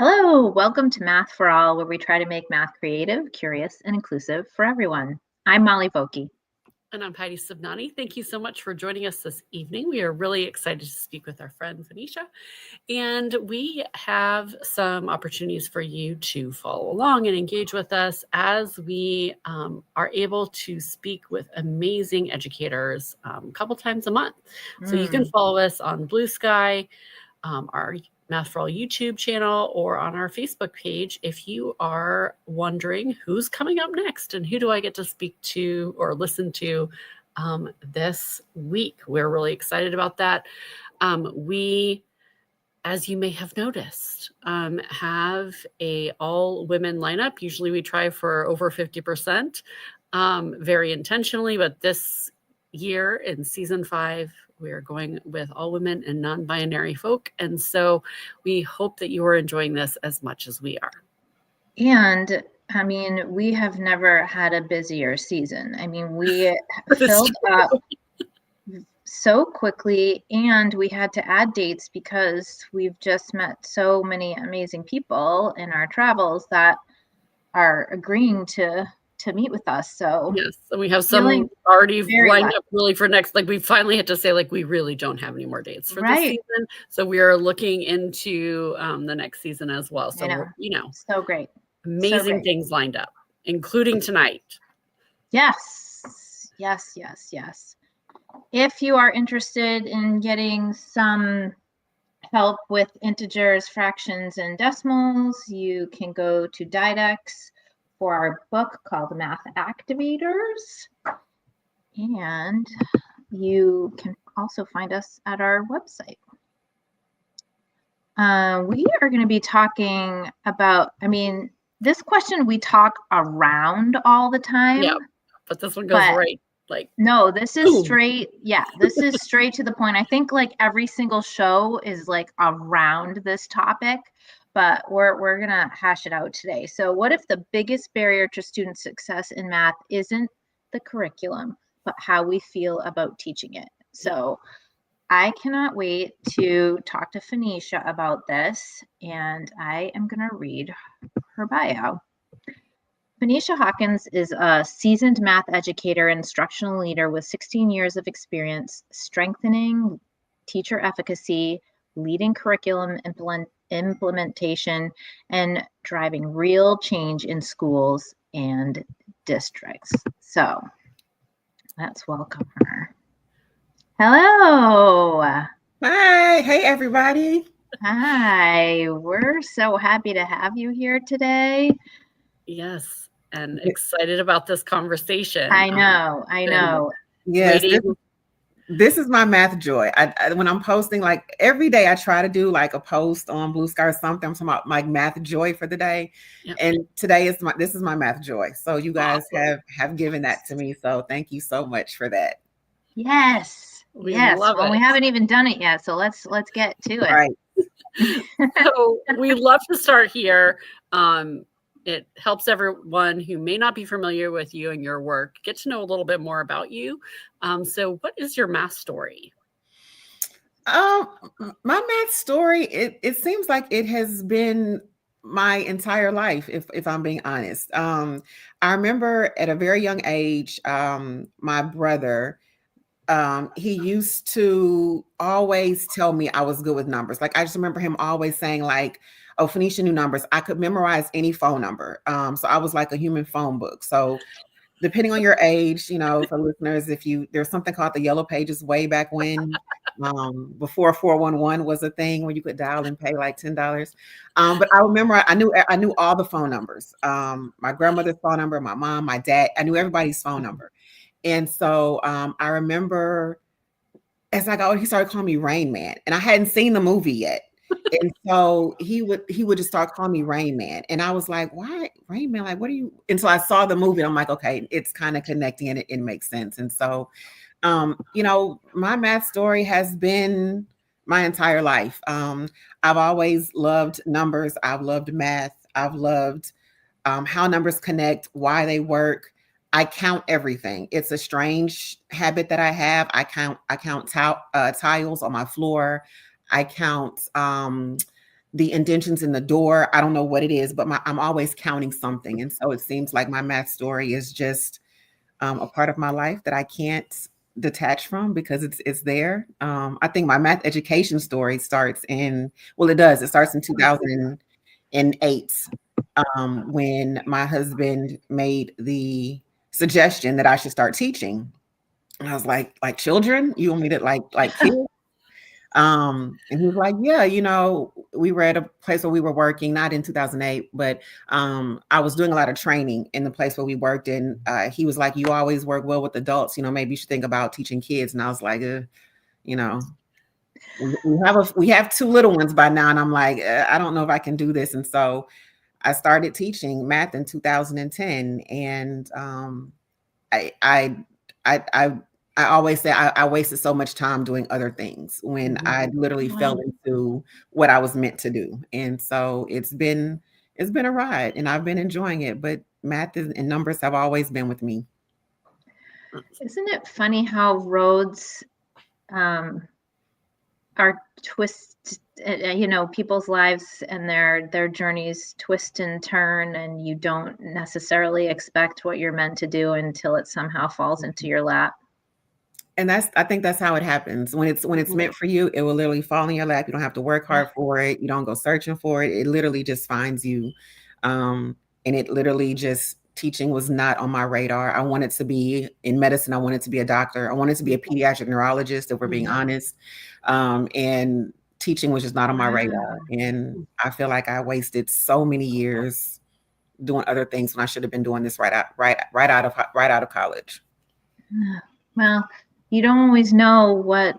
Hello, welcome to Math for All, where we try to make math creative, curious, and inclusive for everyone. I'm Molly Vokey. And I'm Heidi Subnani. Thank you so much for joining us this evening. We are really excited to speak with our friend Phonisha. And we have some opportunities for you to follow along and engage with us as we are able to speak with amazing educators a couple times a month. So you can follow us on Blue Sky, our Math for All YouTube channel, or on our Facebook page if you are wondering who's coming up next and who do I get to speak to or listen to this week. We're really excited about that. We, as you may have noticed, have a all women lineup. Usually we try for over 50%, very intentionally, but this year in season 5, we are going with all women and non-binary folk. And so we hope that you are enjoying this as much as we are. And I mean, we have never had a busier season. I mean, we filled up so quickly, and we had to add dates because we've just met so many amazing people in our travels that are agreeing to meet with us. So yes, and we have some already lined up really for next. Like we finally had to say, like, we really don't have any more dates for this season. So we are looking into the next season as well. So so great, amazing things lined up, including tonight. Yes. If you are interested in getting some help with integers, fractions, and decimals, you can go to Didex for our book called Math Activators. And you can also find us at our website. We are going to be talking about, this question we talk around all the time. Yeah, but this one goes right. No, this is straight. Yeah, this is straight to the point. I think like every single show is like around this topic, but we're going to hash it out today. So what if the biggest barrier to student success in math isn't the curriculum, but how we feel about teaching it? So I cannot wait to talk to Phonisha about this, and I am going to read her bio. Phonisha Hawkins is a seasoned math educator and instructional leader with 16 years of experience strengthening teacher efficacy, leading curriculum implementation, and driving real change in schools and districts. So let's welcome her. Hello. Hi. Hey, everybody. Hi. We're so happy to have you here today. Yes. And excited about this conversation. I know. Yes, this is my math joy. I when I'm posting, like every day I try to do like a post on Blue Sky or something. I'm talking about my math joy for the day. Yep. And today this is my math joy. So you guys have given that to me. So thank you so much for that. Yes. We haven't even done it yet. So let's get to it. Right. So we love to start here. It helps everyone who may not be familiar with you and your work get to know a little bit more about you. So what is your math story? My math story, it seems like it has been my entire life, if I'm being honest. I remember at a very young age, my brother, he used to always tell me I was good with numbers. Like I just remember him always saying like, "Oh, Phonisha knew numbers." I could memorize any phone number. So I was like a human phone book. So depending on your age, for listeners, there's something called the Yellow Pages way back when, before 411 was a thing where you could dial and pay like $10. But I remember I knew all the phone numbers. My grandmother's phone number, my mom, my dad, I knew everybody's phone number. And so I remember as I got older, he started calling me Rain Man, and I hadn't seen the movie yet. And so he would just start calling me Rain Man. And I was like, why Rain Man? Like, what are you? And so I saw the movie and I'm like, okay, it's kind of connecting and it makes sense. And so, my math story has been my entire life. I've always loved numbers. I've loved math. I've loved how numbers connect, why they work. I count everything. It's a strange habit that I have. I count tiles on my floor. I count the indentions in the door. I don't know what it is, but I'm always counting something. And so it seems like my math story is just a part of my life that I can't detach from because it's there. I think my math education story starts in, well, it does. It starts in 2008 when my husband made the suggestion that I should start teaching. And I was like children? You want me to like kids? And he was like, yeah, we were at a place where we were working, not in 2008, but I was doing a lot of training in the place where we worked. And he was like, you always work well with adults, maybe you should think about teaching kids. And I was like, we have 2 little ones by now. And I'm like, I don't know if I can do this. And so I started teaching math in 2010. And I always say I wasted so much time doing other things when I literally fell into what I was meant to do. And so it's been a ride and I've been enjoying it, but math and numbers have always been with me. Isn't it funny how roads are people's lives and their journeys twist and turn, and you don't necessarily expect what you're meant to do until it somehow falls into your lap. And I think that's how it happens. When it's meant for you, it will literally fall in your lap. You don't have to work hard for it. You don't go searching for it. It literally just finds you. And it literally just, teaching was not on my radar. I wanted to be in medicine. I wanted to be a doctor. I wanted to be a pediatric neurologist, if we're being honest. And teaching was just not on my radar. And I feel like I wasted so many years doing other things when I should have been doing this right out of college. Well, you don't always know what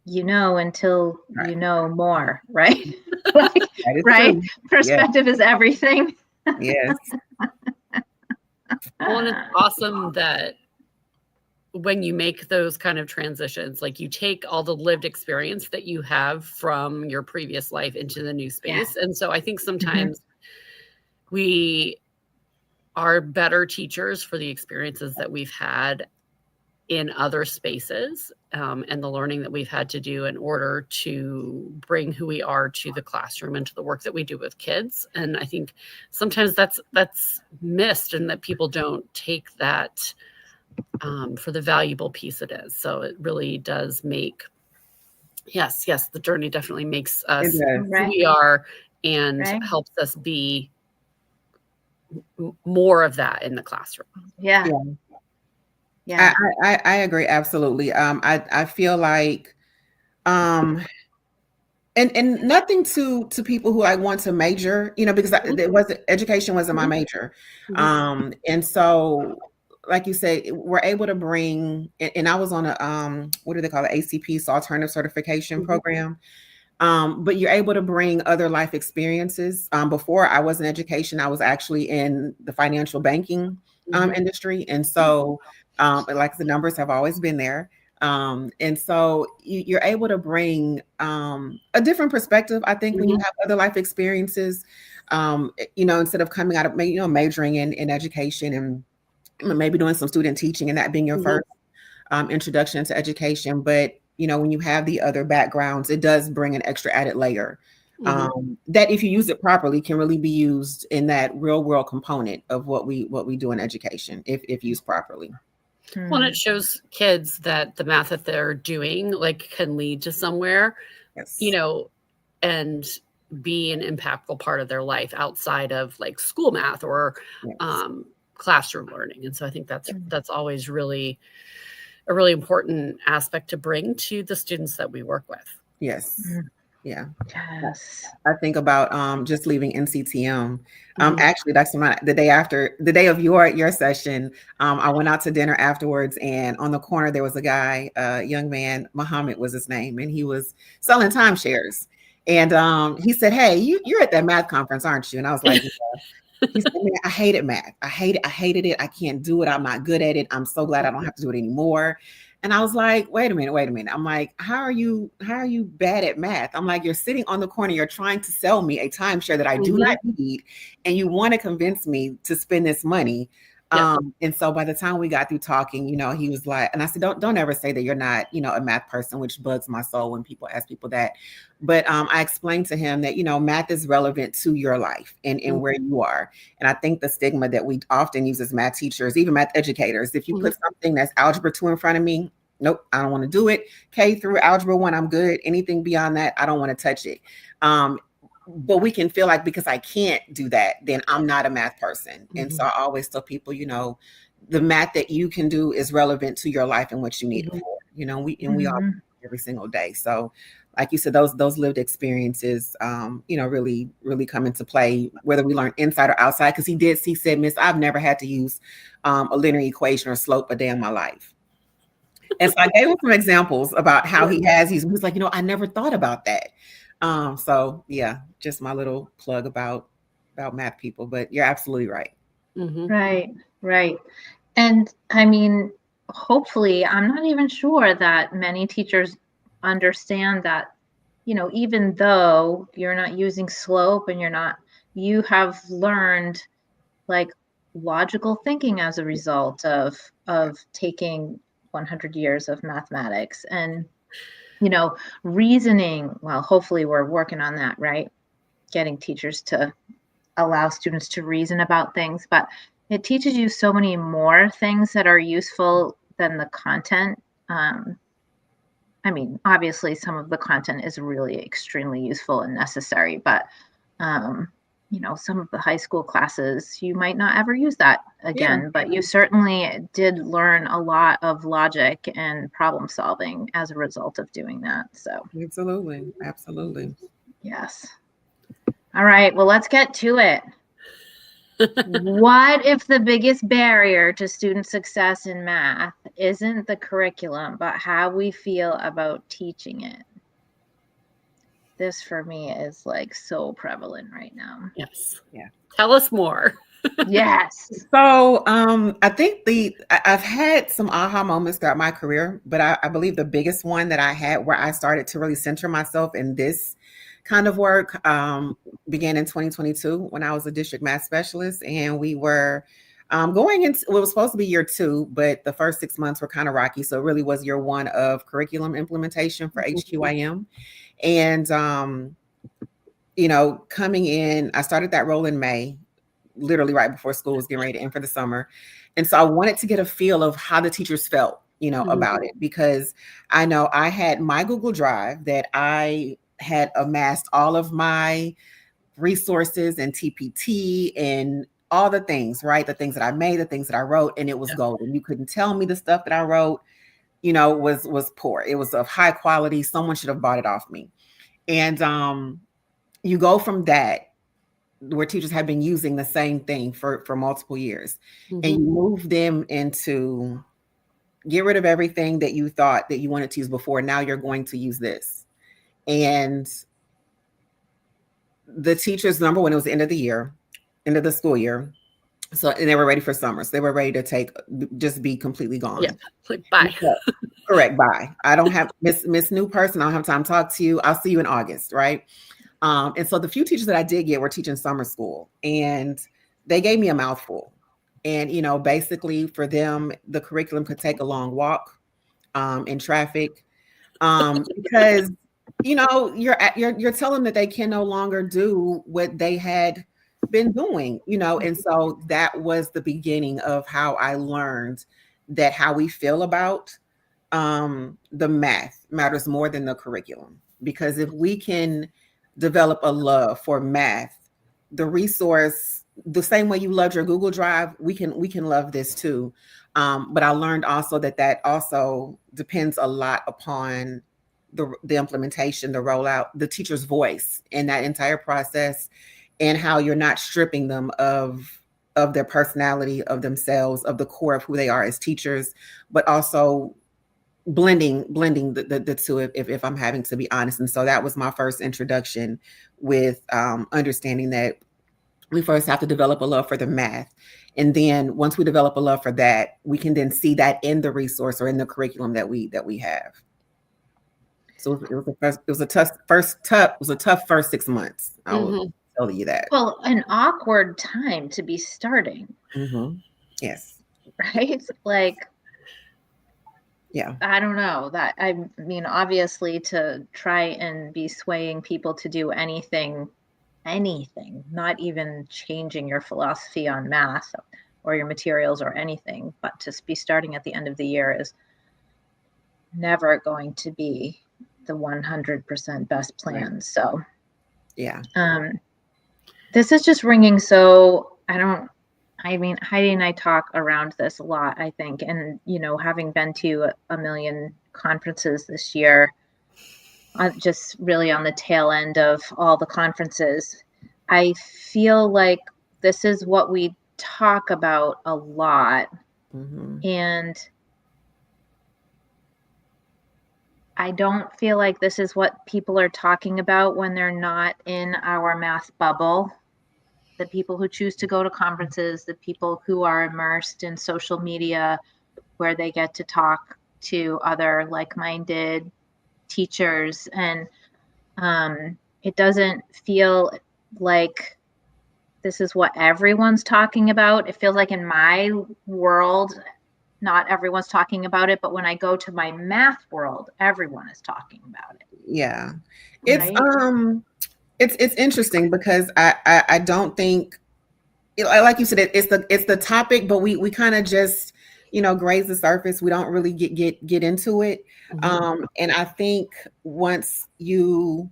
you know until you know more, right? Right? True. Perspective is everything. Yes. Well, and it's awesome that when you make those kind of transitions, like you take all the lived experience that you have from your previous life into the new space. Yeah. And so I think sometimes we are better teachers for the experiences that we've had in other spaces, and the learning that we've had to do in order to bring who we are to the classroom and to the work that we do with kids. And I think sometimes that's missed, and that people don't take that for the valuable piece it is. So it really does make, yes, the journey definitely makes us who we are and helps us be more of that in the classroom. Yeah. Yeah, I agree. Absolutely. I feel like, and nothing to people who I want to major, because education wasn't my major. And so, like you say, we're able to bring, and I was on a, what do they call it? ACP, so alternative certification program. But you're able to bring other life experiences. Before I was in education, I was actually in the financial banking industry. And so, like the numbers have always been there. And so you're able to bring a different perspective, I think, when you have other life experiences, instead of coming out of, majoring in education and maybe doing some student teaching and that being your first introduction to education. But, when you have the other backgrounds, it does bring an extra added layer that, if you use it properly, can really be used in that real world component of what we do in education, if used properly. Well, and it shows kids that the math that they're doing can lead to somewhere, and be an impactful part of their life outside of school math or classroom learning. And so I think that's always really a really important aspect to bring to the students that we work with. Yes. Yeah. Yes. I think about just leaving NCTM. Actually, that's the day of your session. I went out to dinner afterwards, and on the corner there was a guy, a young man, Muhammad was his name, and he was selling timeshares. And he said, "Hey, you're at that math conference, aren't you?" And I was like, yeah. He said, "Man, I hated math. I hated it. I can't do it. I'm not good at it. I'm so glad I don't have to do it anymore." And I was like, wait a minute. I'm like, how are you bad at math? I'm like, you're sitting on the corner, you're trying to sell me a timeshare that I do not need, and you want to convince me to spend this money. Yeah. And so by the time we got through talking, he was like, and I said, don't ever say that you're not, a math person, which bugs my soul when people ask people that. But I explained to him that, math is relevant to your life and where you are. And I think the stigma that we often use as math teachers, even math educators, if you put something that's algebra 2 in front of me, nope, I don't want to do it. K through algebra 1, I'm good. Anything beyond that, I don't want to touch it. But we can feel like because I can't do that, then I'm not a math person. And so I always tell people, the math that you can do is relevant to your life and what you need it for. We all every single day. So like you said, those lived experiences, really, really come into play, whether we learn inside or outside. Because he said, Miss, I've never had to use a linear equation or slope a day in my life. And so I gave him some examples about how he was like, I never thought about that. So yeah, just my little plug about math people, but you're absolutely right. Right. And I mean, hopefully, I'm not even sure that many teachers understand that, even though you're not using slope and you have learned like logical thinking as a result of taking 100 years of mathematics and reasoning. Well, hopefully we're working on that, right? Getting teachers to allow students to reason about things, but it teaches you so many more things that are useful than the content. I mean, obviously some of the content is really extremely useful and necessary, but some of the high school classes, you might not ever use that again, but you certainly did learn a lot of logic and problem solving as a result of doing that. So absolutely. Yes. All right, well, let's get to it. What if the biggest barrier to student success in math isn't the curriculum, but how we feel about teaching it? This for me is like so prevalent right now. Yes. Yeah. Tell us more. Yes. So I think I've had some aha moments throughout my career, but I believe the biggest one that I had where I started to really center myself in this kind of work began in 2022 when I was a district math specialist, and we were going into what was supposed to be year 2, but the first 6 months were kind of rocky. So it really was year 1 of curriculum implementation for HQIM. And, coming in, I started that role in May, literally right before school was getting ready to end for the summer. And so I wanted to get a feel of how the teachers felt, about it, because I know I had my Google Drive that I had amassed all of my resources and TPT and all the things, right? The things that I made, the things that I wrote, and it was golden. You couldn't tell me the stuff that I wrote, was poor. It was of high quality. Someone should have bought it off me. And you go from that, where teachers have been using the same thing for multiple years, and you move them into get rid of everything that you thought that you wanted to use before. Now you're going to use this. And the teachers, number one, it was the end of the school year. So, and they were ready for summer. So they were ready to just be completely gone. Yeah, like bye. Correct, bye. I don't have Miss New Person. I don't have time to talk to you. I'll see you in August, right? And so the few teachers that I did get were teaching summer school, and they gave me a mouthful. And, basically for them, the curriculum could take a long walk in traffic because, you're telling them that they can no longer do what they had been doing, and so that was the beginning of how I learned that how we feel about the math matters more than the curriculum. Because if we can develop a love for math, the resource, the same way you loved your Google Drive, we can love this too. But I learned also that also depends a lot upon the implementation, the rollout, the teacher's voice in that entire process, and how you're not stripping them of their personality, of themselves, of the core of who they are as teachers, but also blending the two, if I'm having to be honest. And so that was my first introduction with understanding that we first have to develop a love for the math. And then once we develop a love for that, we can then see that in the resource or in the curriculum that we have. So it was a tough first 6 months. I will tell you that. Well, an awkward time to be starting. Yes. right? Like, Yeah. I don't know that. I mean, obviously, to try and be swaying people to do anything, not even changing your philosophy on math or your materials or anything, but to be starting at the end of the year is never going to be the 100% best plan. Right. So, Yeah. this is just ringing. So I mean, Heidi and I talk around this a lot, I think. And, having been to a million conferences this year, just really on the tail end of all the conferences, I feel like this is what we talk about a lot. Mm-hmm. And I don't feel like this is what people are talking about when they're not in our math bubble. The people who choose to go to conferences, the people who are immersed in social media where they get to talk to other like-minded teachers. And it doesn't feel like this is what everyone's talking about. It feels like in my world, not everyone's talking about it, but when I go to my math world, everyone is talking about it. Yeah. Right? It's interesting because I don't think, like you said, it's the topic, but we kind of just, graze the surface. We don't really get into it. Mm-hmm. And I think once you'll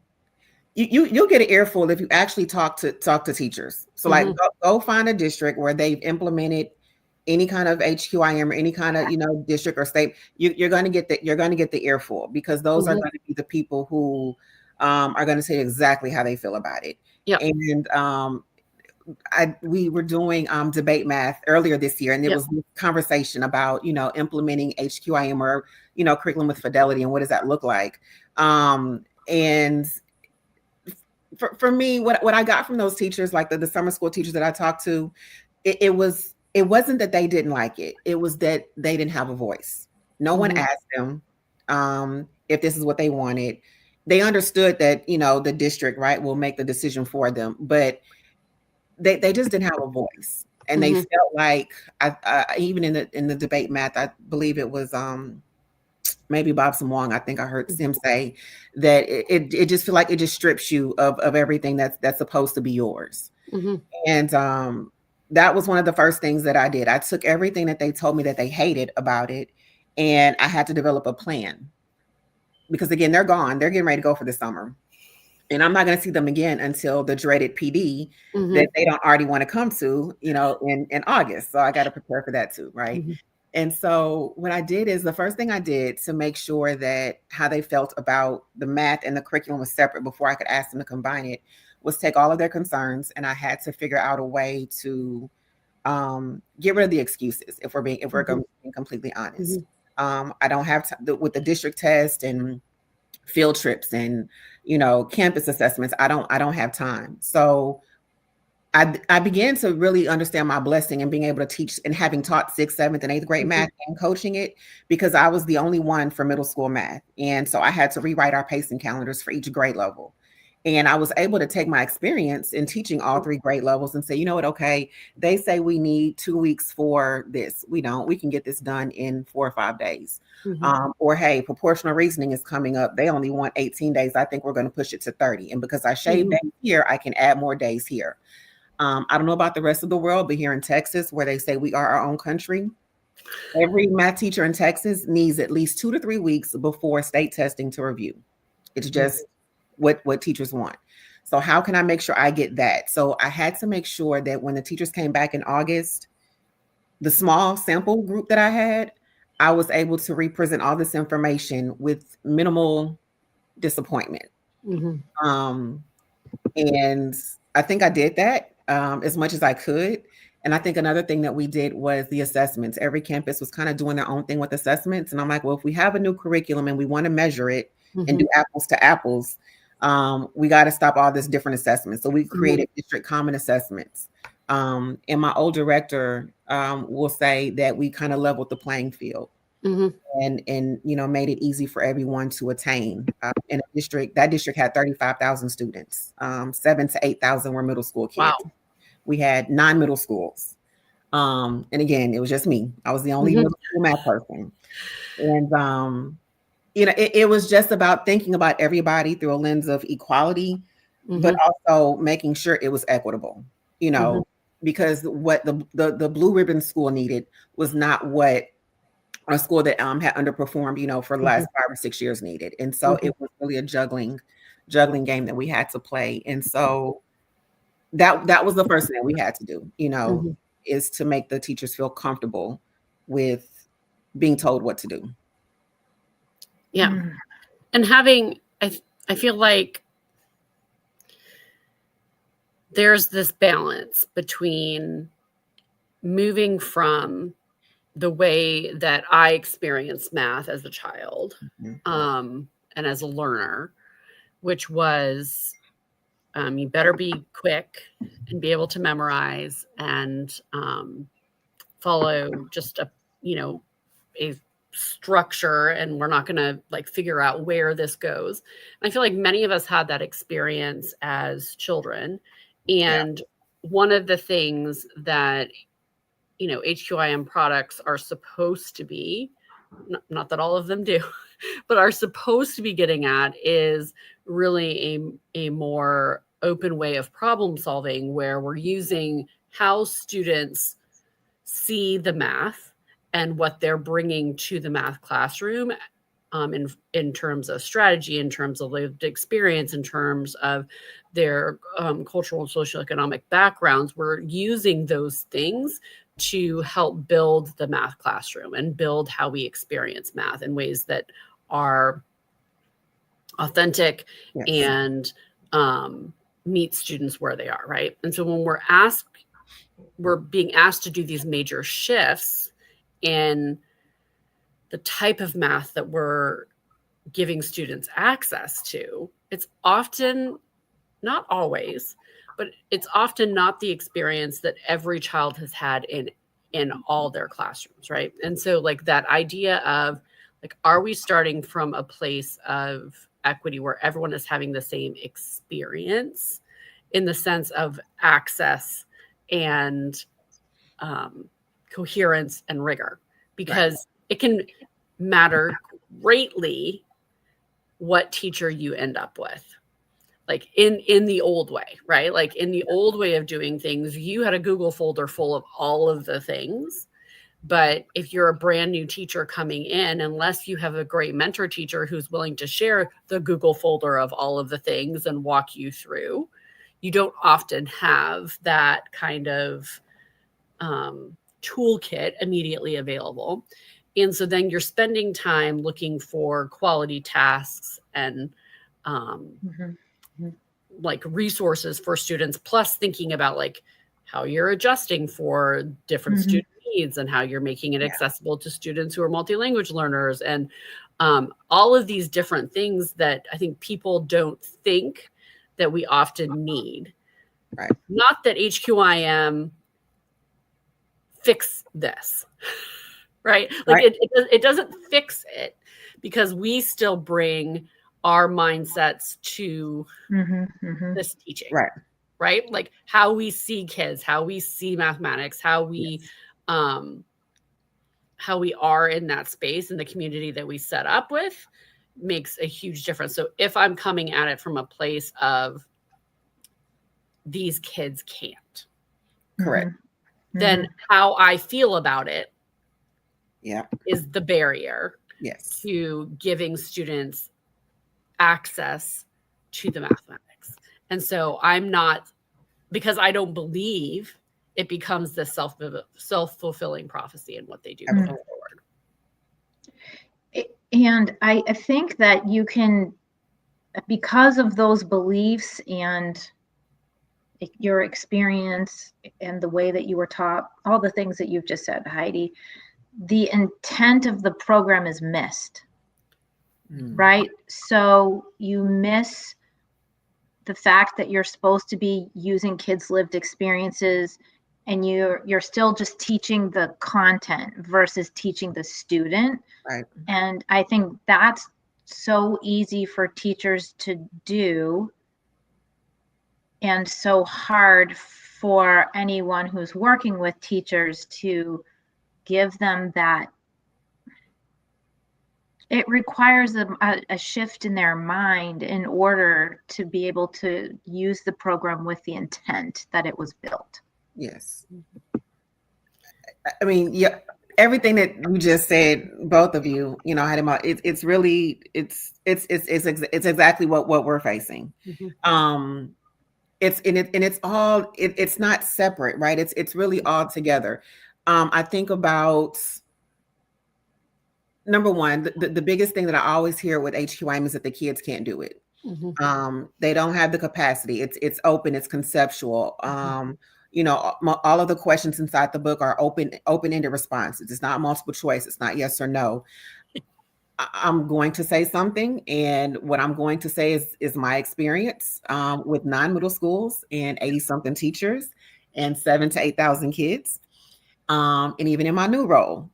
get an earful if you actually talk to teachers. So like go find a district where they've implemented any kind of HQIM or any kind of district or state. You're going to get the earful, because those are going to be the people who are going to say exactly how they feel about it. Yep. And we were doing debate math earlier this year, and there was this conversation about implementing HQIM or curriculum with fidelity, and what does that look like. And for me, what I got from those teachers, like the summer school teachers that I talked to, it wasn't that they didn't like it. It was that they didn't have a voice. No one asked them if this is what they wanted. They understood that the district, right, will make the decision for them, but they just didn't have a voice, and they felt like I even in the debate math, I believe it was maybe Bob Samwong, I think I heard him say that it just feel like it just strips you of everything that's supposed to be yours. And that was one of the first things that I did. I took everything that they told me that they hated about it, and I had to develop a plan, because again, they're gone. They're getting ready to go for the summer. And I'm not going to see them again until the dreaded PD that they don't already want to come to, in August. So I got to prepare for that too, right? And so what I did is, the first thing I did to make sure that how they felt about the math and the curriculum was separate before I could ask them to combine it, was take all of their concerns, and I had to figure out a way to get rid of the excuses. If we're being completely honest, I don't have with the district test and field trips and campus assessments. I don't have time. So I began to really understand my blessing and being able to teach, and having taught 6th, 7th, and 8th grade math and coaching it, because I was the only one for middle school math. And so I had to rewrite our pacing calendars for each grade level. And I was able to take my experience in teaching all 3 grade levels and say, you know what, okay, they say we need 2 weeks for this. We don't. We can get this done in 4 or 5 days. Or, hey, proportional reasoning is coming up. They only want 18 days. I think we're going to push it to 30. And because I shaved days here, I can add more days here. I don't know about the rest of the world, but here in Texas, where they say we are our own country, every math teacher in Texas needs at least 2 to 3 weeks before state testing to review. It's just what teachers want. So how can I make sure I get that? So I had to make sure that when the teachers came back in August, the small sample group that I had, I was able to represent all this information with minimal disappointment. And I think I did that as much as I could. And I think another thing that we did was the assessments. Every campus was kind of doing their own thing with assessments. And I'm like, well, if we have a new curriculum and we want to measure it and do apples to apples, we got to stop all this different assessments. So we created district common assessments. And my old director will say that we kind of leveled the playing field. And made it easy for everyone to attain. In a district, that district had 35,000 students. 7,000 to 8,000 were middle school kids. Wow. We had 9 middle schools. And again, it was just me. I was the only middle school math person. And it was just about thinking about everybody through a lens of equality, but also making sure it was equitable, because what the blue ribbon school needed was not what a school that had underperformed, for the last 5 or 6 years needed. And so it was really a juggling game that we had to play. And so that was the first thing that we had to do, is to make the teachers feel comfortable with being told what to do. Yeah. And I feel like there's this balance between moving from the way that I experienced math as a child, and as a learner, which was, you better be quick and be able to memorize and follow just a structure, and we're not going to figure out where this goes. And I feel like many of us had that experience as children. And one of the things that HQIM products are supposed to be, not that all of them do, but are supposed to be getting at, is really a more open way of problem solving, where we're using how students see the math and what they're bringing to the math classroom, in terms of strategy, in terms of lived experience, in terms of their cultural and socioeconomic backgrounds. We're using those things to help build the math classroom and build how we experience math in ways that are authentic and meet students where they are, right? And so when we're being asked to do these major shifts in the type of math that we're giving students access to, it's often, not always, but it's often not the experience that every child has had in all their classrooms, right? And so that idea of are we starting from a place of equity where everyone is having the same experience in the sense of access and coherence and rigor, because it can matter greatly what teacher you end up with. In the old way, right? In the old way of doing things, you had a Google folder full of all of the things. But if you're a brand new teacher coming in, unless you have a great mentor teacher who's willing to share the Google folder of all of the things and walk you through, you don't often have that kind of toolkit immediately available. And so then you're spending time looking for quality tasks and resources for students, plus thinking about how you're adjusting for different student needs and how you're making it accessible to students who are multi-language learners, and all of these different things that I think people don't think that we often need. Right. Not that HQIM fix this, right? It doesn't fix it, because we still bring our mindsets to this teaching, right? How we see kids, how we see mathematics, how we are in that space and the community that we set up with makes a huge difference. So if I'm coming at it from a place of these kids can't, correct, then how I feel about it yeah, is the barrier yes, to giving students access to the mathematics. And so I'm not, because I don't believe it becomes this self-fulfilling prophecy in what they do going forward. And I think that you can, because of those beliefs and your experience and the way that you were taught, all the things that you've just said, Heidi, the intent of the program is missed, right? So you miss the fact that you're supposed to be using kids' lived experiences, and you're still just teaching the content versus teaching the student. right. And I think that's so easy for teachers to do, and so hard for anyone who's working with teachers to give them that. It requires a shift in their mind in order to be able to use the program with the intent that it was built. Yes. I mean, yeah, everything that you just said, both of you, you know, had him out. It's really, it's exactly what we're facing. It's not separate, right? It's really all together. I think about, number one, the biggest thing that I always hear with HQIM is that the kids can't do it. They don't have the capacity. It's open, it's conceptual. You know, all of the questions inside the book are open-ended responses. It's not multiple choice. It's not yes or no. I'm going to say something, and what I'm going to say is my experience with 9 middle schools and 80-something teachers and 7,000 to 8,000 kids, and even in my new role.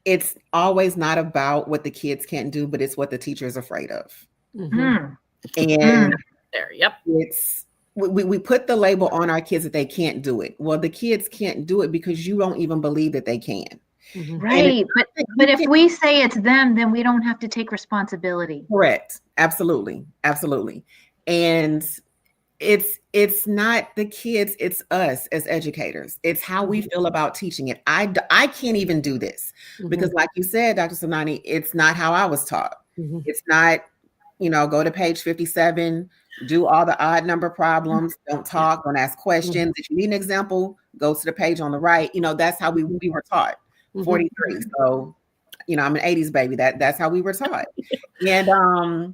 It's always not about what the kids can't do, but it's what the teacher is afraid of. And there, yep. It's we put the label on our kids that they can't do it. Well, the kids can't do it because you don't even believe that they can. Right. But if we say it's them, then we don't have to take responsibility. Correct. Absolutely. Absolutely. And it's not the kids, it's us as educators. It's how we feel about teaching it. I can't even do this because, like you said, Dr. Sonani, it's not how I was taught. It's not, you know, go to page 57, do all the odd number problems, don't talk, don't ask questions. If you need an example, go to the page on the right. You know, that's how we were taught. 43. So, you know, I'm an 80s baby. That's how we were taught. And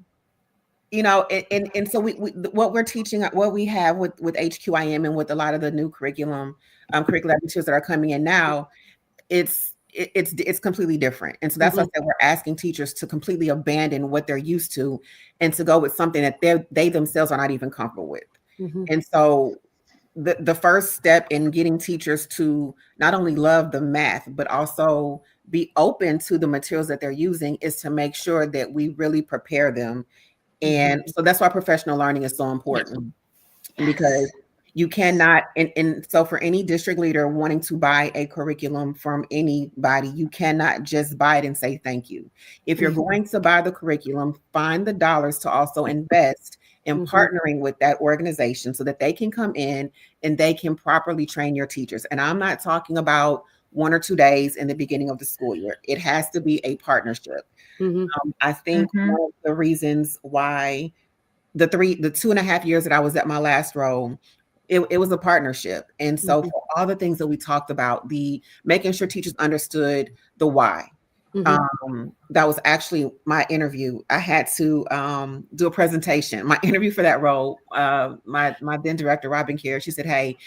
you know, and so we what we're teaching, what we have with HQIM and with a lot of the new curriculum materials that are coming in now, it's completely different. And so that's why I said we're asking teachers to completely abandon what they're used to and to go with something that they themselves are not even comfortable with. And so the first step in getting teachers to not only love the math, but also be open to the materials that they're using is to make sure that we really prepare them. And so that's why professional learning is so important, because you cannot, and so for any district leader wanting to buy a curriculum from anybody, you cannot just buy it and say thank you. If you're going to buy the curriculum, find the dollars to also invest in partnering with that organization so that they can come in and they can properly train your teachers. And I'm not talking about 1 or 2 days in the beginning of the school year. It has to be a partnership. I think one of the reasons why the 2.5 years that I was at my last role, it was a partnership. And so for all the things that we talked about, the making sure teachers understood the why. That was actually my interview. I had to do a presentation. My interview for that role, my then director, Robin Kerr, she said, hey,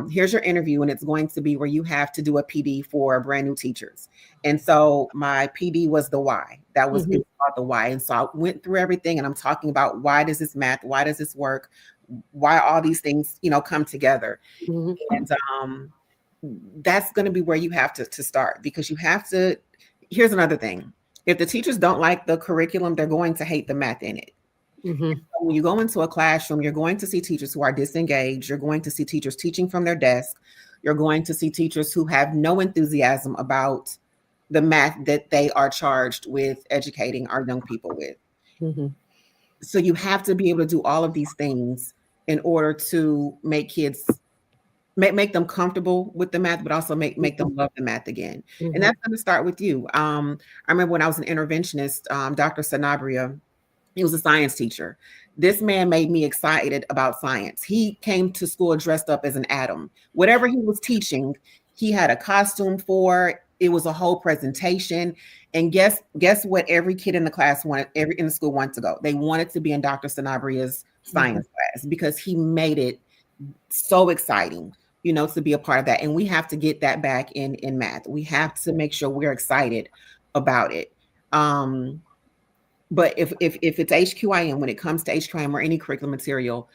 here's your interview, and it's going to be where you have to do a PD for brand new teachers. And so my PD was the why. That was it's called the why. And so I went through everything, and I'm talking about why does this math, why does this work, why all these things, you know, come together. And that's going to be where you have to start, because you have to. Here's another thing: if the teachers don't like the curriculum, they're going to hate the math in it. When you go into a classroom, you're going to see teachers who are disengaged. You're going to see teachers teaching from their desk. You're going to see teachers who have no enthusiasm about the math that they are charged with educating our young people with. So you have to be able to do all of these things in order to make kids, make them comfortable with the math, but also make them love the math again. And that's going to start with you. I remember when I was an interventionist, Dr. Sanabria, he was a science teacher. This man made me excited about science. He came to school dressed up as an atom. Whatever he was teaching, he had a costume for. It was a whole presentation. And guess what every kid in the class wanted, in the school wanted to go. They wanted to be in Dr. Sanabria's science class because he made it so exciting, you know, to be a part of that. And we have to get that back in math. We have to make sure we're excited about it. But if it's HQIM, when it comes to HQIM or any curriculum material,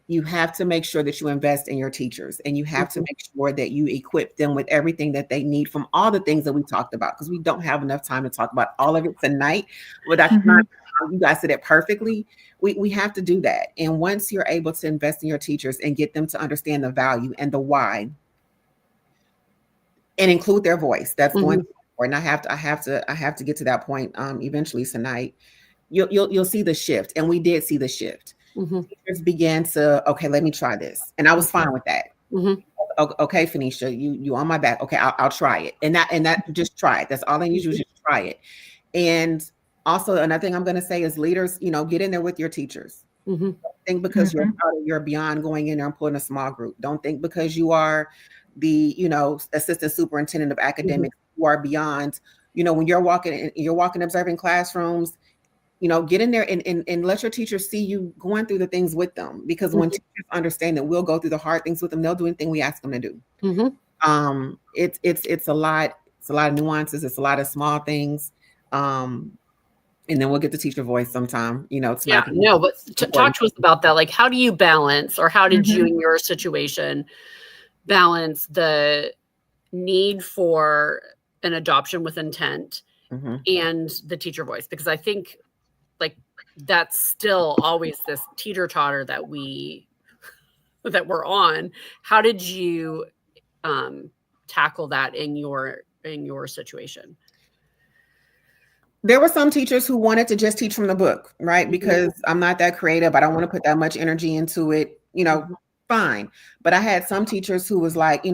you have to make sure that you invest in your teachers, and you have to make sure that you equip them with everything that they need from all the things that we talked about, because we don't have enough time to talk about all of it tonight. But You guys said it perfectly. We have to do that. And once you're able to invest in your teachers and get them to understand the value and the why, and include their voice, that's going to be important. I have to get to that point eventually tonight. You'll see the shift, and we did see the shift. Teachers began to, okay, let me try this, and I was fine with that. Okay, Phonisha, you on my back. Okay, I'll try it, and that just try it. That's all I need you to just try it. And also another thing I'm going to say is leaders, get in there with your teachers. Don't think because you're beyond going in there and pulling a small group. Don't think because you are the assistant superintendent of academics, you are beyond. When you're walking observing classrooms, get in there and let your teachers see you going through the things with them, because when teachers understand that we'll go through the hard things with them, they'll do anything we ask them to do. It's a lot of nuances, it's a lot of small things, and then we'll get to teacher voice sometime, but talk to us about that. Like, how do you balance, or how did you in your situation balance the need for an adoption with intent and the teacher voice? Because I think like that's still always this teeter-totter that we're on. How did you tackle that in your situation? There were some teachers who wanted to just teach from the book, right? Because I'm not that creative. I don't want to put that much energy into it, fine. But I had some teachers who was like,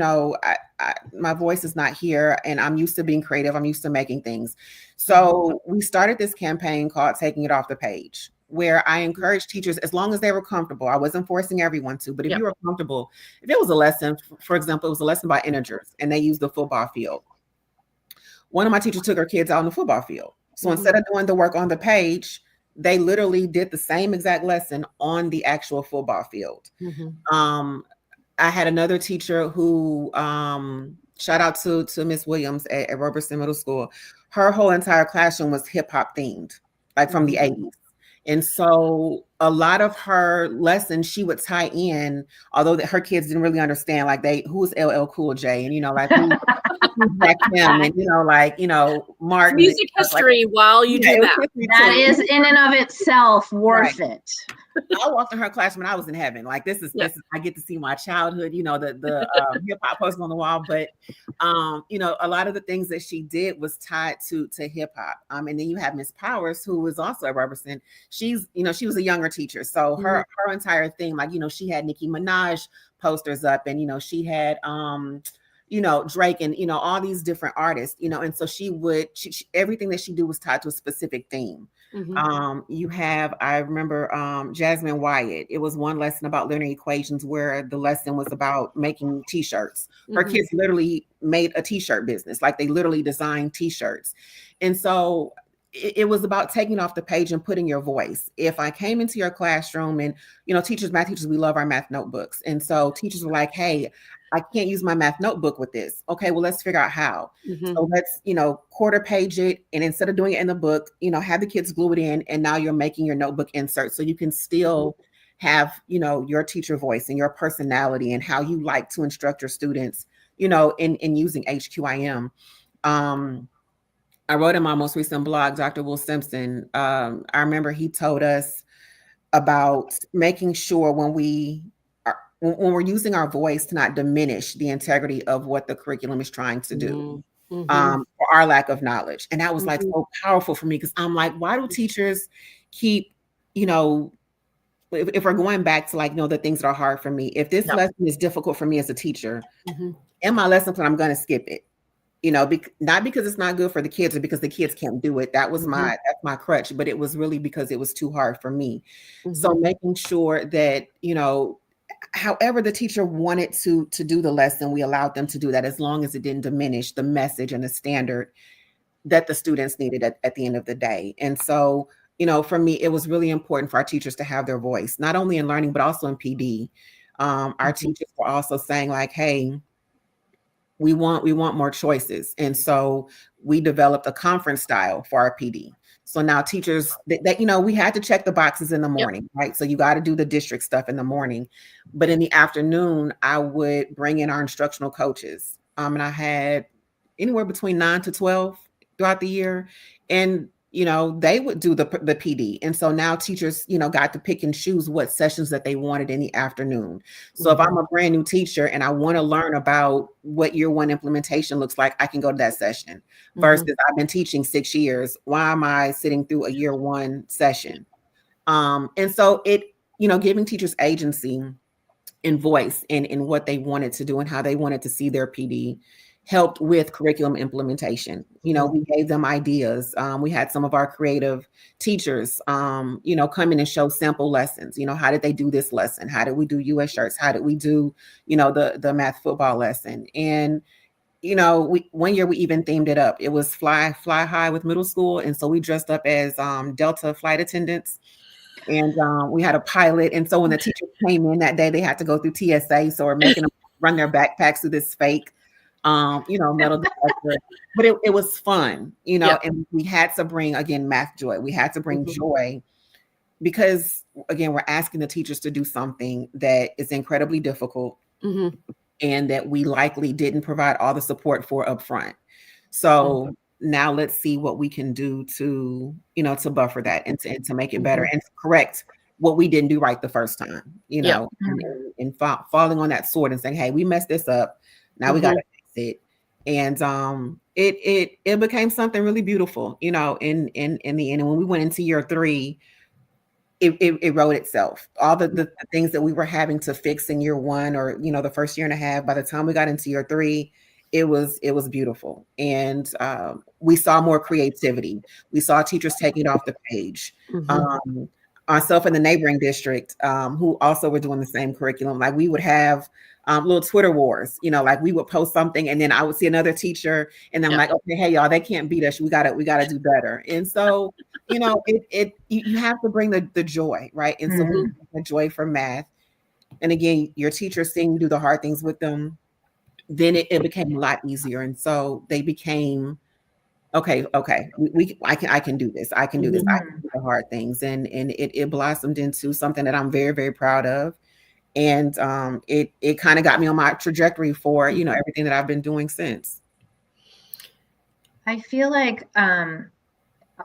my voice is not here, and I'm used to being creative. I'm used to making things. So we started this campaign called Taking It Off the Page, where I encouraged teachers, as long as they were comfortable. I wasn't forcing everyone to, but if you were comfortable, if it was a lesson, for example, it was a lesson about integers, and they used the football field. One of my teachers took her kids out on the football field. So instead of doing the work on the page, they literally did the same exact lesson on the actual football field. I had another teacher who, shout out to Miss Williams at Robertson Middle School. Her whole entire classroom was hip hop themed, like from the 80s. And so a lot of her lessons she would tie in, although that her kids didn't really understand, like who was LL Cool J, and like who's back him, and Martin. Music history while you do that. That is in and of itself worth it. I walked in her classroom and I was in heaven. Like this is I get to see my childhood, the hip hop poster on the wall. But a lot of the things that she did was tied to hip hop. And then you have Miss Powers, who was also at Robertson. She's, she was a younger teacher. So her entire thing, like, she had Nicki Minaj posters up, and she had Drake, and all these different artists, and so she everything that she do was tied to a specific theme. I remember Jasmine Wyatt. It was one lesson about linear equations where the lesson was about making t-shirts. Her kids literally made a t-shirt business, like they literally designed t-shirts. And so it was about taking off the page and putting your voice. If I came into your classroom and, math teachers, we love our math notebooks. And so teachers were like, hey, I can't use my math notebook with this. Okay, well, let's figure out how. So let's, quarter page it. And instead of doing it in the book, have the kids glue it in. And now you're making your notebook insert. So you can still have, your teacher voice and your personality and how you like to instruct your students, in using HQIM. I wrote in my most recent blog, Dr. Will Simpson, I remember he told us about making sure when we're using our voice to not diminish the integrity of what the curriculum is trying to do for our lack of knowledge. And that was like so powerful for me, because I'm like, why do teachers keep, if we're going back to the things that are hard for me, if this lesson is difficult for me as a teacher, in my lesson plan, I'm going to skip it. Not because it's not good for the kids or because the kids can't do it. That's my crutch, but it was really because it was too hard for me. So making sure that, however the teacher wanted to do the lesson, we allowed them to do that, as long as it didn't diminish the message and the standard that the students needed at the end of the day. And so, for me, it was really important for our teachers to have their voice, not only in learning, but also in PD. Our teachers were also saying like, hey, we want more choices. And so we developed a conference style for our PD. So now teachers that we had to check the boxes in the morning, right? So you got to do the district stuff in the morning, but in the afternoon, I would bring in our instructional coaches. And I had anywhere between 9 to 12 throughout the year. And, they would do the PD. And so now teachers, got to pick and choose what sessions that they wanted in the afternoon. So if I'm a brand new teacher and I want to learn about what year one implementation looks like, I can go to that session versus I've been teaching 6 years. Why am I sitting through a year one session? And so giving teachers agency and voice in what they wanted to do and how they wanted to see their PD helped with curriculum implementation. We gave them ideas. We had some of our creative teachers, come in and show sample lessons. How did they do this lesson? How did we do US shirts? How did we do, the math football lesson? And, one year we even themed it up. It was fly high with middle school. And so we dressed up as Delta flight attendants. And we had a pilot. And so when the teachers came in that day, they had to go through TSA. So we're making them run their backpacks through this fake metal detector. But it was fun, and we had to bring, again, math joy. We had to bring joy because, again, we're asking the teachers to do something that is incredibly difficult and that we likely didn't provide all the support for upfront. So now let's see what we can do to buffer that and to make it better and correct what we didn't do right the first time, and falling on that sword and saying, hey, we messed this up. Now we got to fix it. And it became something really beautiful, in the end. And when we went into year 3, it wrote itself. All the things that we were having to fix in year 1 or, the first year and a half, by the time we got into year 3, it was beautiful. And we saw more creativity. We saw teachers taking it off the page. Myself in the neighboring district, who also were doing the same curriculum, like we would have little Twitter wars, like we would post something and then I would see another teacher and I'm like, okay, hey y'all, they can't beat us. We gotta do better. And so, you have to bring the joy, right? And so we the joy for math. And again, your teachers seeing you do the hard things with them, then it became a lot easier. And so they became, okay, I can do this. I can do this. I can do the hard things. And it blossomed into something that I'm very, very proud of. And it kind of got me on my trajectory for, everything that I've been doing since. I feel like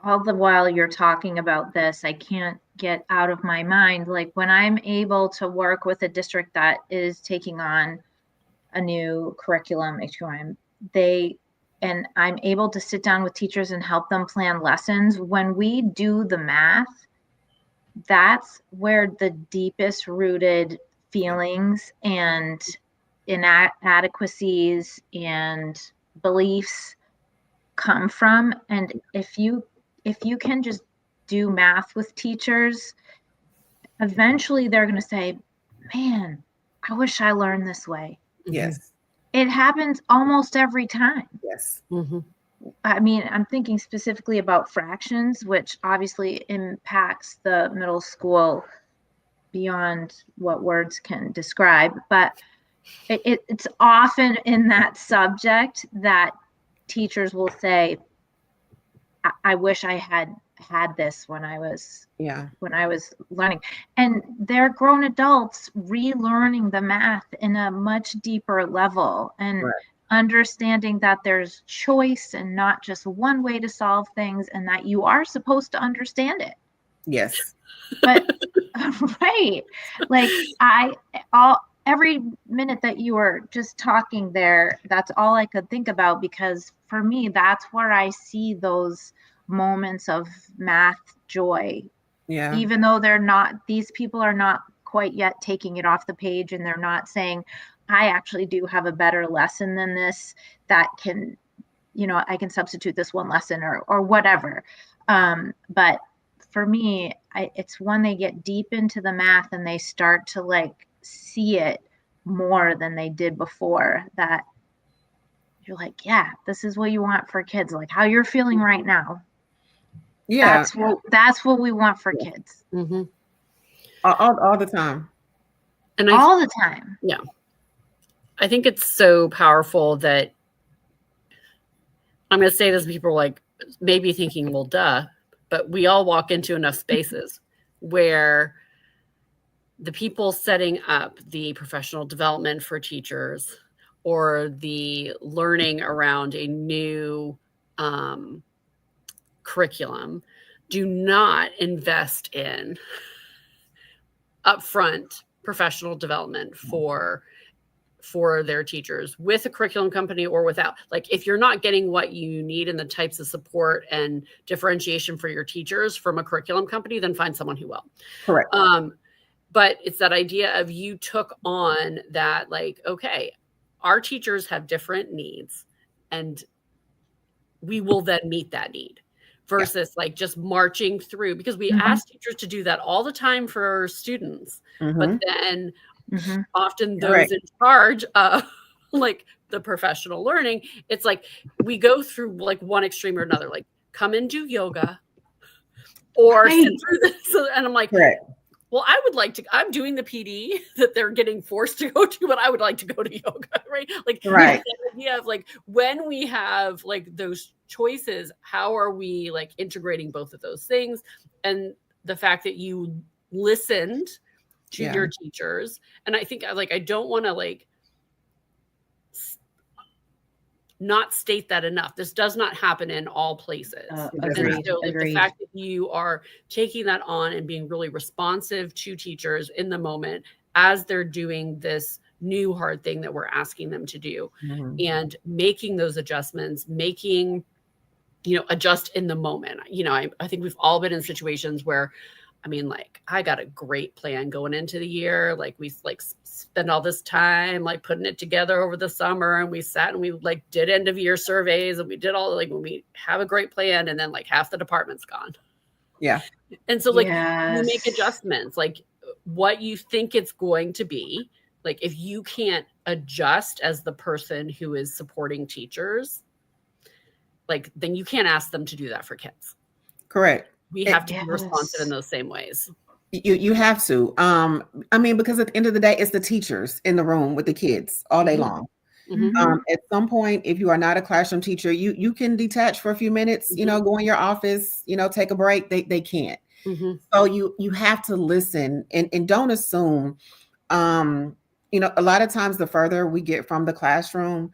all the while you're talking about this, I can't get out of my mind, like when I'm able to work with a district that is taking on a new curriculum, HQM, and I'm able to sit down with teachers and help them plan lessons. When we do the math, that's where the deepest rooted feelings and inadequacies and beliefs come from. And if you can just do math with teachers, eventually they're going to say, man, I wish I learned this way. Yes. It happens almost every time. Yes. I mean, I'm thinking specifically about fractions, which obviously impacts the middle school beyond what words can describe. But it's often in that subject that teachers will say, I wish I had this when I was learning. And they're grown adults relearning the math in a much deeper level and understanding that there's choice and not just one way to solve things, and that you are supposed to understand it. Yes. But right, like every minute that you were just talking there, that's all I could think about, because for me, that's where I see those moments of math joy. Yeah. Even though these people are not quite yet taking it off the page, and they're not saying, I actually do have a better lesson than this that can, I can substitute this one lesson or whatever. But for me, it's when they get deep into the math and they start to like see it more than they did before, that you're like, yeah, this is what you want for kids, like how you're feeling right now. Yeah, that's what we want for kids. All the time. And all the time. Yeah. I think it's so powerful that I'm going to say this, people are like maybe thinking, well, duh, but we all walk into enough spaces where the people setting up the professional development for teachers or the learning around a new curriculum do not invest in upfront professional development for their teachers with a curriculum company or without. Like, if you're not getting what you need and the types of support and differentiation for your teachers from a curriculum company, then find someone who will. Correct. But it's that idea of you took on that, like, okay, our teachers have different needs and we will then meet that need versus like just marching through, because we ask teachers to do that all the time for students, but then often those in charge of like the professional learning, it's like we go through like one extreme or another, like come and do yoga or sit through this. And I'm like, well, I would like to, I'm doing the PD that they're getting forced to go to, but I would like to go to yoga, right? Like, the idea of like, when we have like those choices, how are we like integrating both of those things? And the fact that you listened to your teachers. And I think like, I don't want to like not state that enough. This does not happen in all places. Agreed. So like, the fact that you are taking that on and being really responsive to teachers in the moment as they're doing this new hard thing that we're asking them to do, and making those adjustments, making, adjust in the moment. I think we've all been in situations where, I mean, like, I got a great plan going into the year. Like, we like spend all this time like putting it together over the summer, and we sat and we like did end of year surveys, and we did all, like, when we have a great plan and then like half the department's gone. Yeah. And so like you make adjustments, like what you think it's going to be. Like, if you can't adjust as the person who is supporting teachers, like, then you can't ask them to do that for kids. Correct. We have to be responsive in those same ways. You have to. I mean, because at the end of the day, it's the teachers in the room with the kids all day long. At some point, if you are not a classroom teacher, you can detach for a few minutes, go in your office, take a break. They can't. So you have to listen and don't assume. A lot of times the further we get from the classroom,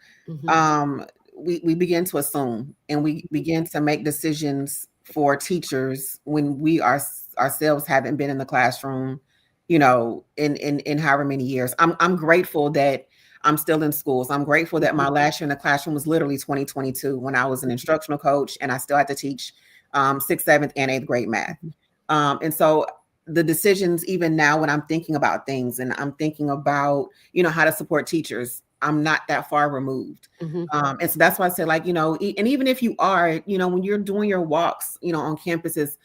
we begin to assume, and we begin to make decisions for teachers when we ourselves haven't been in the classroom, in however many years. I'm grateful that I'm still in schools. I'm grateful that my last year in the classroom was literally 2022, when I was an instructional coach and I still had to teach 6th, 7th, and 8th grade math. And so the decisions, even now when I'm thinking about things and I'm thinking about, how to support teachers, I'm not that far removed. And so that's why I say, like, and even if you are, when you're doing your walks, on campuses,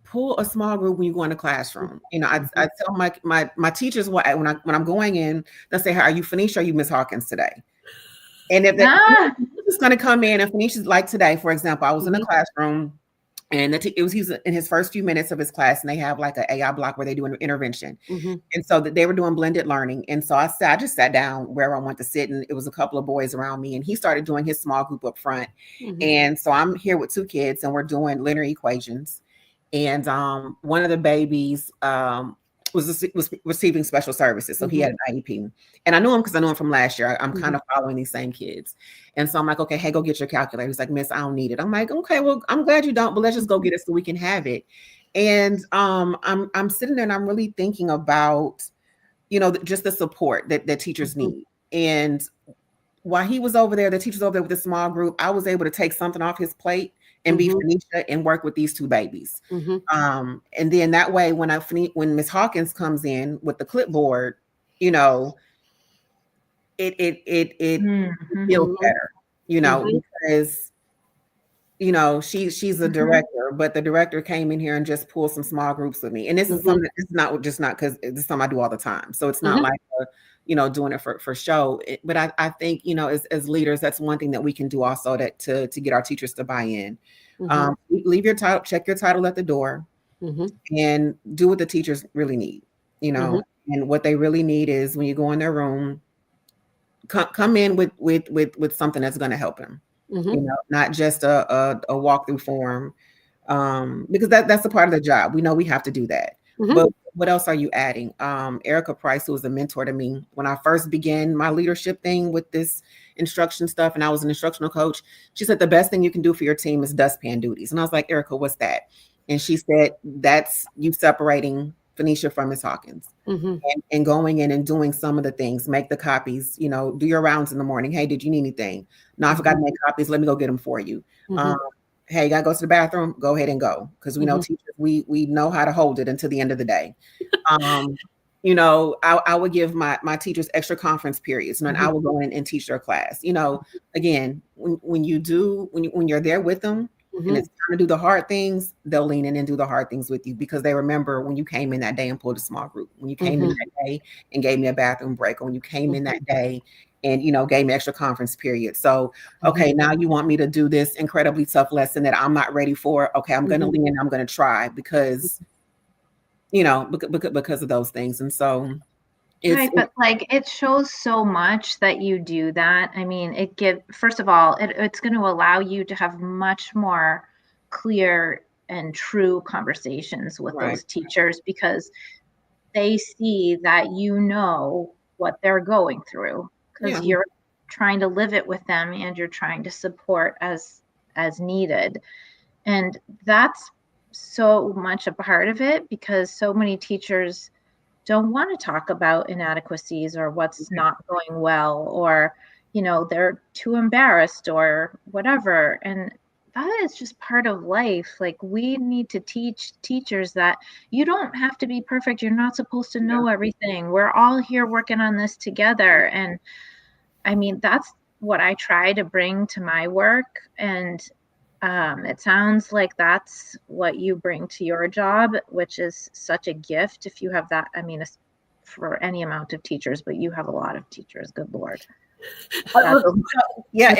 pull a small group when you go in the classroom. I tell my teachers when I'm going in, they'll say, "Are you Phonisha? Or are you Miss Hawkins today?" And if it's going to come in, and Phonisha's like today, for example, I was in the classroom, and he's in his first few minutes of his class, and they have like an AI block where they do an intervention. And so they were doing blended learning. And so I just sat down where I want to sit, and it was a couple of boys around me, and he started doing his small group up front. And so I'm here with 2 kids, and we're doing linear equations. And one of the babies was receiving special services. So he had an IEP. And I knew him because I knew him from last year. I'm kind of following these same kids. And so I'm like, okay, hey, go get your calculator. He's like, "Miss, I don't need it." I'm like, okay, well, I'm glad you don't, but let's just go get it so we can have it. And I'm sitting there and I'm really thinking about, just the support that teachers need. And while he was over there, the teacher's over there with a small group, I was able to take something off his plate and be Phonisha and work with these 2 babies. And then that way, when Miss Hawkins comes in with the clipboard, it feels better, because, she's a director, but the director came in here and just pulled some small groups with me. And this is something, it's not because it's something I do all the time. So it's not like, doing it for show. But I think, as leaders, that's one thing that we can do also to get our teachers to buy in. Leave your title, check your title at the door, and do what the teachers really need, and what they really need is, when you go in their room, come in with something that's going to help them, not just a walkthrough form, because that's a part of the job. We know we have to do that. But what else are you adding? Erica Price, who was a mentor to me when I first began my leadership thing with this instruction stuff and I was an instructional coach, she said the best thing you can do for your team is dustpan duties. And I was like, Erica, what's that? And she said, that's you separating Phonisha from Miss Hawkins. And going in and doing some of the things, make the copies, you know, do your rounds in the morning. Hey, did you need anything? No, I forgot to make copies. Let me go get them for you. Hey, you gotta go to the bathroom, go ahead and go. Because we know teachers, we know how to hold it until the end of the day. You know, I would give my teachers extra conference periods, and I would go in and teach their class. You know, again, when you're there with them, and it's time to do the hard things, they'll lean in and do the hard things with you because they remember when you came in that day and pulled a small group, when you came in that day and gave me a bathroom break, or when you came in that day and, you know, gave me extra conference period. So, okay, now you want me to do this incredibly tough lesson that I'm not ready for. Okay, I'm going to lean in, I'm going to try because, you know, because of those things. And so right, but like it shows so much that you do that. I mean, first of all, it's going to allow you to have much more clear and true conversations with those teachers because they see that you know what they're going through because you're trying to live it with them and you're trying to support as needed. And that's so much a part of it because so many teachers don't want to talk about inadequacies or what's not going well, or, you know, they're too embarrassed or whatever. And that is just part of life. Like we need to teach teachers that you don't have to be perfect. You're not supposed to know everything. We're all here working on this together. And I mean, that's what I try to bring to my work. And it sounds like that's what you bring to your job, which is such a gift if you have that. I mean, for any amount of teachers, but you have a lot of teachers. Good Lord. Yeah.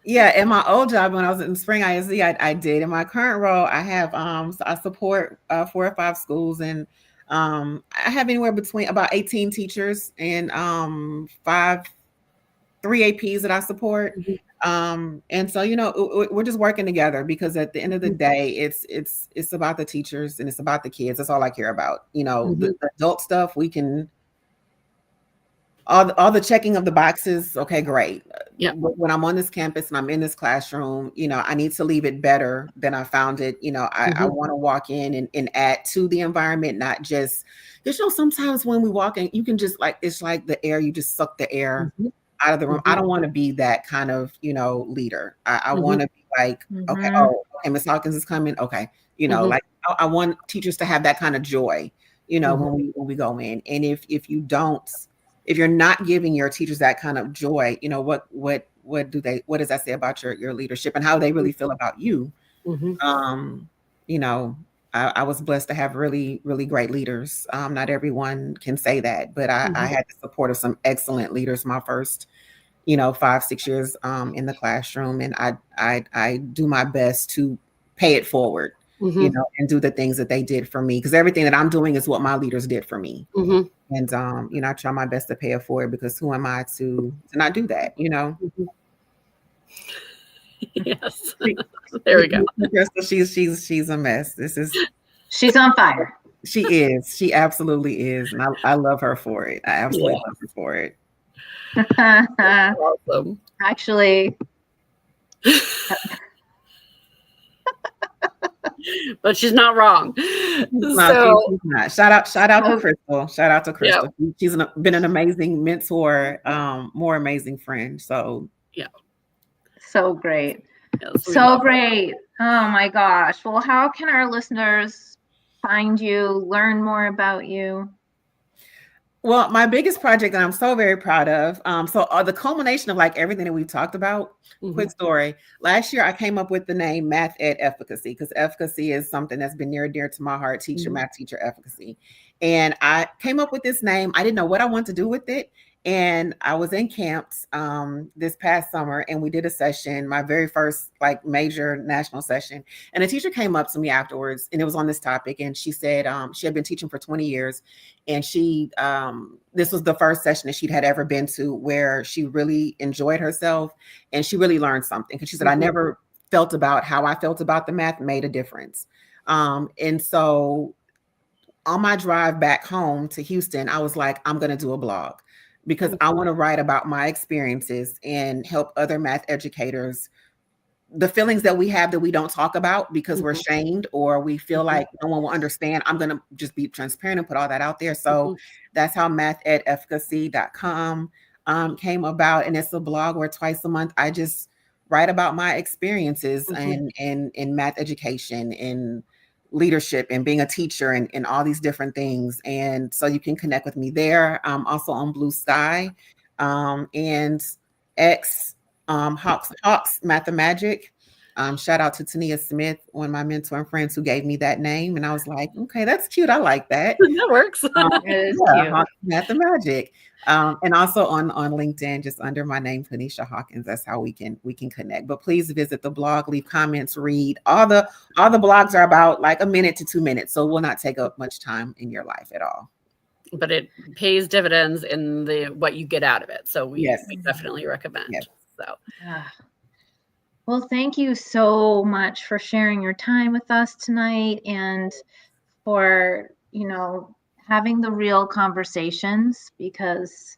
Yeah, in my old job when I was in Spring ISD, I did. In my current role, I have so I support 4 or 5 schools, and I have anywhere between about 18 teachers and 3 APs that I support. And so, you know, we're just working together because at the end of the day, it's about the teachers and it's about the kids. That's all I care about. You know, the adult stuff, we can all the checking of the boxes. Okay, great. But when I'm on this campus and I'm in this classroom, you know, I need to leave it better than I found it. You know, I want to walk in and add to the environment, not just, you know, sometimes when we walk in, you can just like, it's like the air, you just suck the air out of the room. I don't want to be that kind of, you know, leader. I want to be like, okay, Miss Hawkins is coming. Okay. You know, like I want teachers to have that kind of joy, you know, when we go in. And if you're not giving your teachers that kind of joy, you know, what does that say about your leadership and how they really feel about you? You know, I was blessed to have really, really great leaders. Not everyone can say that, but I had the support of some excellent leaders my first, you know, 5-6 years in the classroom. And I do my best to pay it forward, you know, and do the things that they did for me. Because everything that I'm doing is what my leaders did for me. And, you know, I try my best to pay it forward because who am I to not do that, you know? Yes. There we go. She's a mess. She's on fire. She is. She absolutely is. And I love her for it. I absolutely love her for it. Awesome. Actually. But she's not wrong. She's not. Shout out to Crystal. Shout out to Crystal. Yep. She's been an amazing mentor, more amazing friend. So so great. Yes, so great. Oh my gosh. Well, how can our listeners find you, learn more about you? Well, my biggest project that I'm so very proud of, so the culmination of like everything that we've talked about, quick story. Last year, I came up with the name Math Ed Efficacy because efficacy is something that's been near and dear to my heart, math teacher efficacy. And I came up with this name. I didn't know what I wanted to do with it. And I was in camps this past summer and we did a session, my very first like major national session. And a teacher came up to me afterwards and it was on this topic. And she said she had been teaching for 20 years. And she, this was the first session that she'd had ever been to where she really enjoyed herself and she really learned something. Because she said, I never felt about how I felt about the math made a difference. And so on my drive back home to Houston, I was like, I'm going to do a blog. because I want to write about my experiences and help other math educators. The feelings that we have that we don't talk about because we're shamed or we feel like no one will understand. I'm going to just be transparent and put all that out there. So that's how mathedefficacy.com came about. And it's a blog where twice a month I just write about my experiences in math education, in leadership, and being a teacher, and all these different things. And so you can connect with me there. I'm also on Blue Sky and X. Hawks Mathemagic. Shout out to Tania Smith, one of my mentor and friends, who gave me that name. And I was like, okay, that's cute. I like that. That works. It is cute. Hawks Mathemagic. And also on LinkedIn, just under my name, Phonisha Hawkins. That's how we can connect. But please visit the blog, leave comments, read. All the blogs are about like a minute to 2 minutes. So it will not take up much time in your life at all. But it pays dividends in what you get out of it. So we definitely recommend. Yes. So, well, thank you so much for sharing your time with us tonight, and for, having the real conversations, because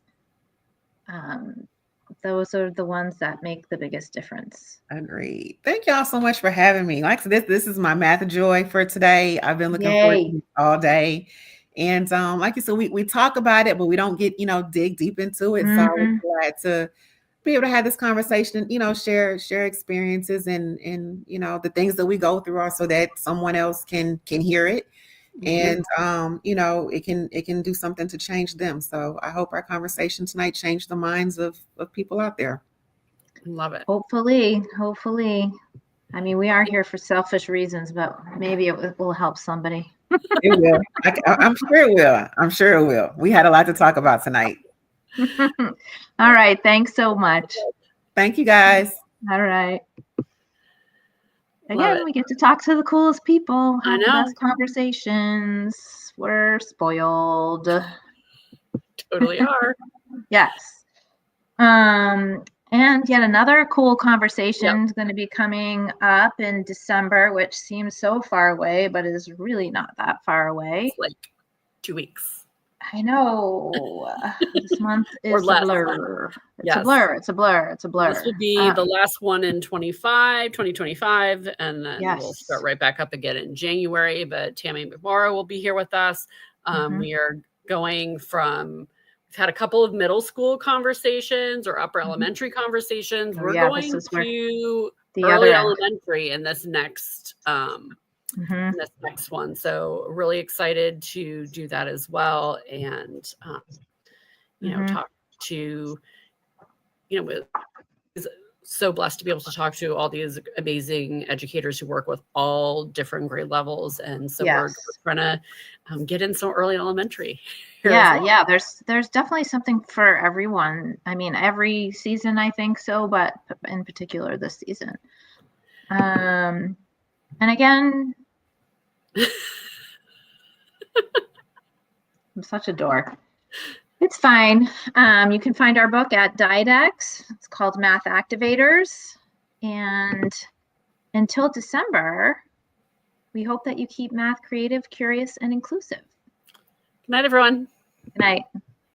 those are the ones that make the biggest difference. Agreed. Thank y'all so much for having me. Like this is my math joy for today. I've been looking forward to it all day. And like you said, we talk about it, but we don't get, dig deep into it. So I'm glad to be able to have this conversation, share experiences and the things that we go through, are so that someone else can hear it. And it can do something to change them. So I hope our conversation tonight changed the minds of people out there. Love it. Hopefully. I mean, we are here for selfish reasons, but maybe it will help somebody. It will. I'm sure it will. I'm sure it will. We had a lot to talk about tonight. All right. Thanks so much. Thank you, guys. All right. Again, we get to talk to the coolest people, have the best conversations. We're spoiled. Totally are. Yes. And yet another cool conversation is going to be coming up in December, which seems so far away, but is really not that far away. It's like 2 weeks. I know. This month is a blur. It's a blur. It's a blur. It's a blur. This will be the last one in 2025, and then we'll start right back up again in January. But Tammy McMorrow will be here with us. We are going from, we've had a couple of middle school conversations or upper elementary conversations. We're going to early elementary in this next this next one. So really excited to do that as well. And, talk to, so blessed to be able to talk to all these amazing educators who work with all different grade levels. And so we're trying to get in some early elementary. Yeah. There's definitely something for everyone. I mean, every season, I think so, but in particular this season. And again, I'm such a dork. It's fine. You can find our book at Didex. It's called Math Activators. And until December, we hope that you keep math creative, curious, and inclusive. Good night, everyone. Good night.